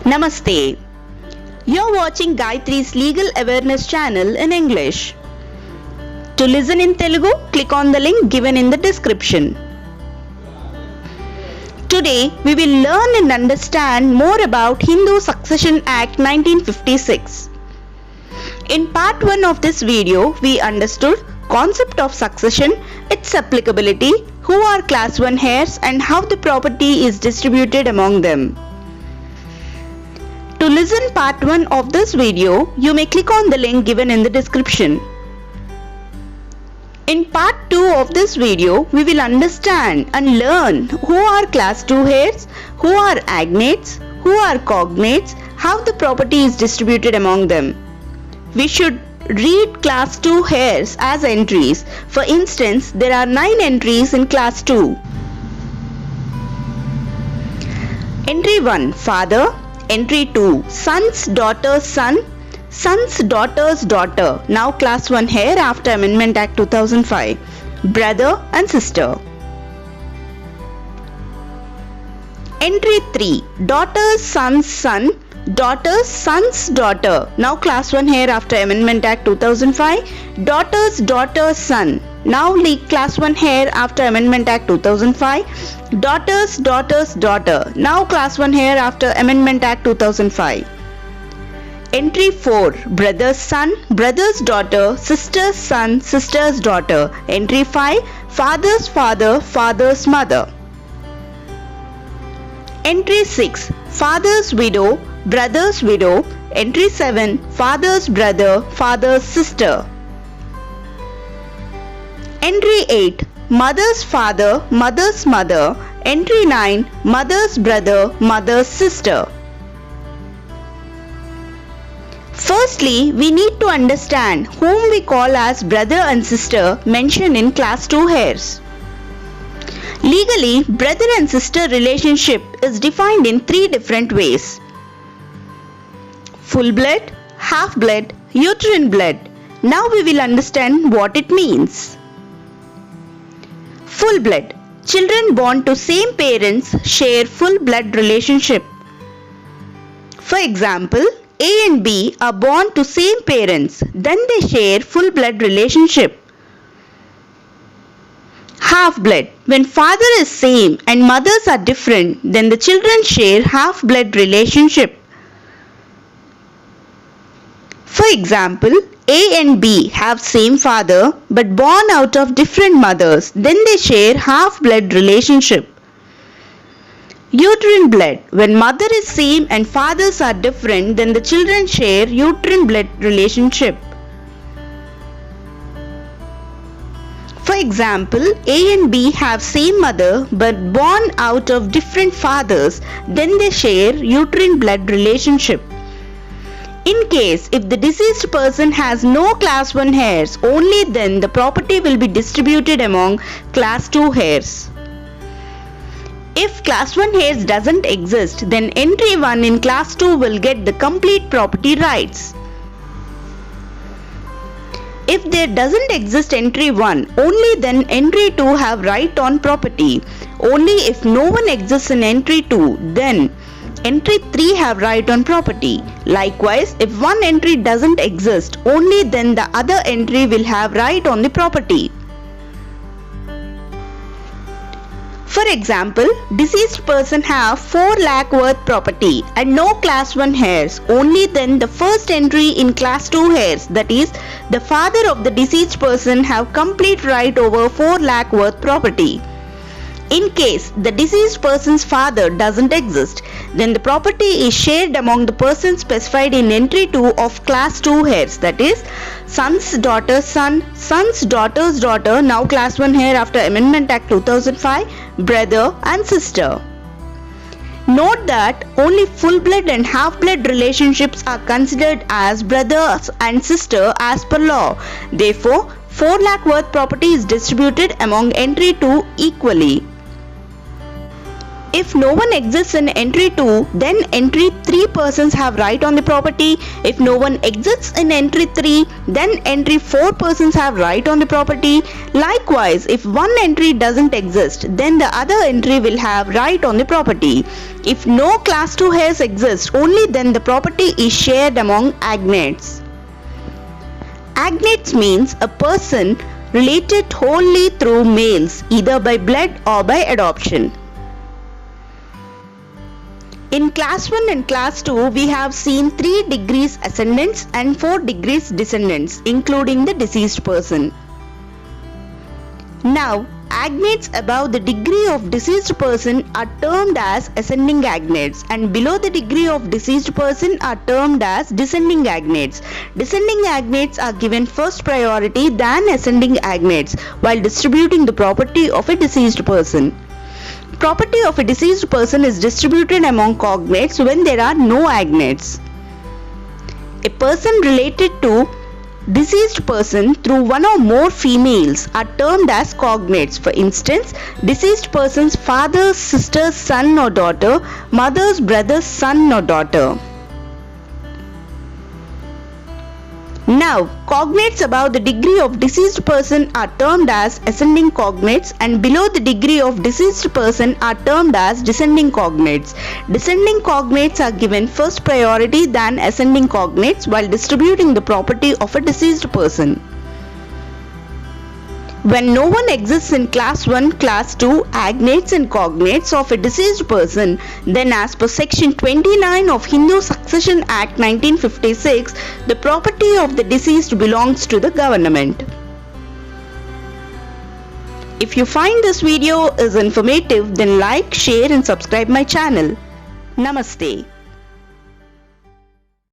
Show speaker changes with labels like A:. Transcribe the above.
A: Namaste. You're watching Gayatri's Legal Awareness channel in English. To listen in Telugu, click on the link given in the description. Today, we will learn and understand more about Hindu Succession Act 1956. In part 1 of this video, we understood concept of succession, its applicability, who are class 1 heirs and how the property is distributed among them. To listen part 1 of this video, you may click on the link given in the description. In part 2 of this video, we will understand and learn who are class 2 heirs, who are agnates, who are cognates, how the property is distributed among them. We should read class 2 heirs as entries. For instance, there are 9 entries in class 2. Entry 1, father. Entry 2, son's daughter's son, son's daughter's daughter, now class 1 heir after Amendment Act 2005, brother and sister. Entry 3, daughter's son's son, daughter's son's daughter, now class 1 heir after Amendment Act 2005, daughter's daughter's son, now class 1 heir after Amendment Act 2005, daughter's daughter's daughter, now class 1 heir after Amendment Act 2005. Entry 4, brother's son, brother's daughter, sister's son, sister's daughter. Entry 5, father's father, father's mother. Entry 6, father's widow, brother's widow. Entry 7, father's brother, father's sister. Entry 8, mother's father, mother's mother. Entry 9, mother's brother, mother's sister. Firstly, we need to understand whom we call as brother and sister mentioned in class 2 heirs. Legally, brother and sister relationship is defined in 3 different ways: full blood, half blood, uterine blood. Now we will understand what it means. Full blood. Children born to same parents share full blood relationship. For example, A and B are born to same parents, then they share full blood relationship. Half blood. When father is same and mothers are different, then the children share half blood relationship. For example, A and B have same father but born out of different mothers, then they share half blood relationship. Uterine blood. When mother is same and fathers are different, then the children share uterine blood relationship. For example, A and B have same mother but born out of different fathers, then they share uterine blood relationship. In case if the deceased person has no class 1 heirs, only then the property will be distributed among class 2 heirs. If class 1 heirs doesn't exist, then entry 1 in class 2 will get the complete property rights. If there doesn't exist entry 1, only then entry 2 have right on property. Only if no one exists in entry 2, then entry 3 have right on property. Likewise, if one entry doesn't exist, only then the other entry will have right on the property. For example, deceased person have 4 lakh worth property and no class 1 heirs. Only then the first entry in class 2 heirs, that is, the father of the deceased person have complete right over 4 lakh worth property. In case the deceased person's father doesn't exist, then the property is shared among the persons specified in entry 2 of class 2 heirs, that is, son's daughter's son, son's daughter's daughter, now class 1 heir after Amendment Act 2005, brother and sister. Note that only full blood and half blood relationships are considered as brothers and sister as per law. Therefore, 4 lakh worth property is distributed among entry 2 equally. If no one exists in entry 2, then entry 3 persons have right on the property. If no one exists in entry 3, then entry 4 persons have right on the property. Likewise, if one entry doesn't exist, then the other entry will have right on the property. If no class 2 heirs exist, only then the property is shared among agnates. Agnates means a person related wholly through males, either by blood or by adoption. In class 1 and class 2, we have seen 3 degrees ascendants and 4 degrees descendants, including the deceased person. Now, agnates above the degree of deceased person are termed as ascending agnates, and below the degree of deceased person are termed as descending agnates. Descending agnates are given first priority than ascending agnates while distributing the property of a deceased person. Property of a deceased person is distributed among cognates when there are no agnates. A person related to deceased person through one or more females are termed as cognates. For instance, deceased person's father's sister's son or daughter, mother's brother's son or daughter. Now, cognates above the degree of deceased person are termed as ascending cognates, and below the degree of deceased person are termed as descending cognates. Descending cognates are given first priority than ascending cognates while distributing the property of a deceased person. When no one exists in class 1, class 2, agnates and cognates of a deceased person, then as per section 29 of Hindu Succession Act 1956, the property of the deceased belongs to the government. If you find this video is informative, then like, share and subscribe my channel. Namaste.